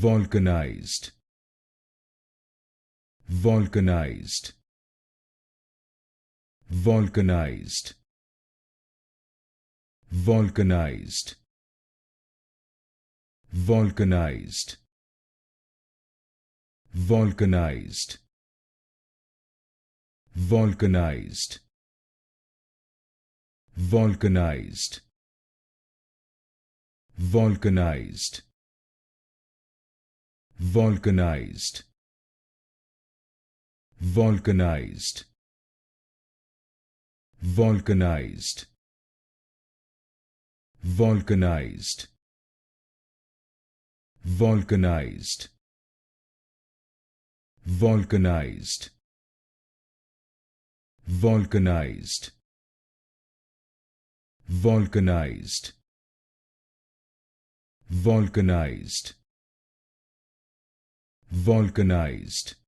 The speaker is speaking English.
Volcanized. Volcanized. Volcanized. Volcanized. Volcanized. Volcanized. Volcanized. Volcanized. Volcanized. Volcanized. Volcanized. Volcanized. Volcanized. Volcanized. Volcanized. Volcanized. Volcanized. Volcanized. Volcanized.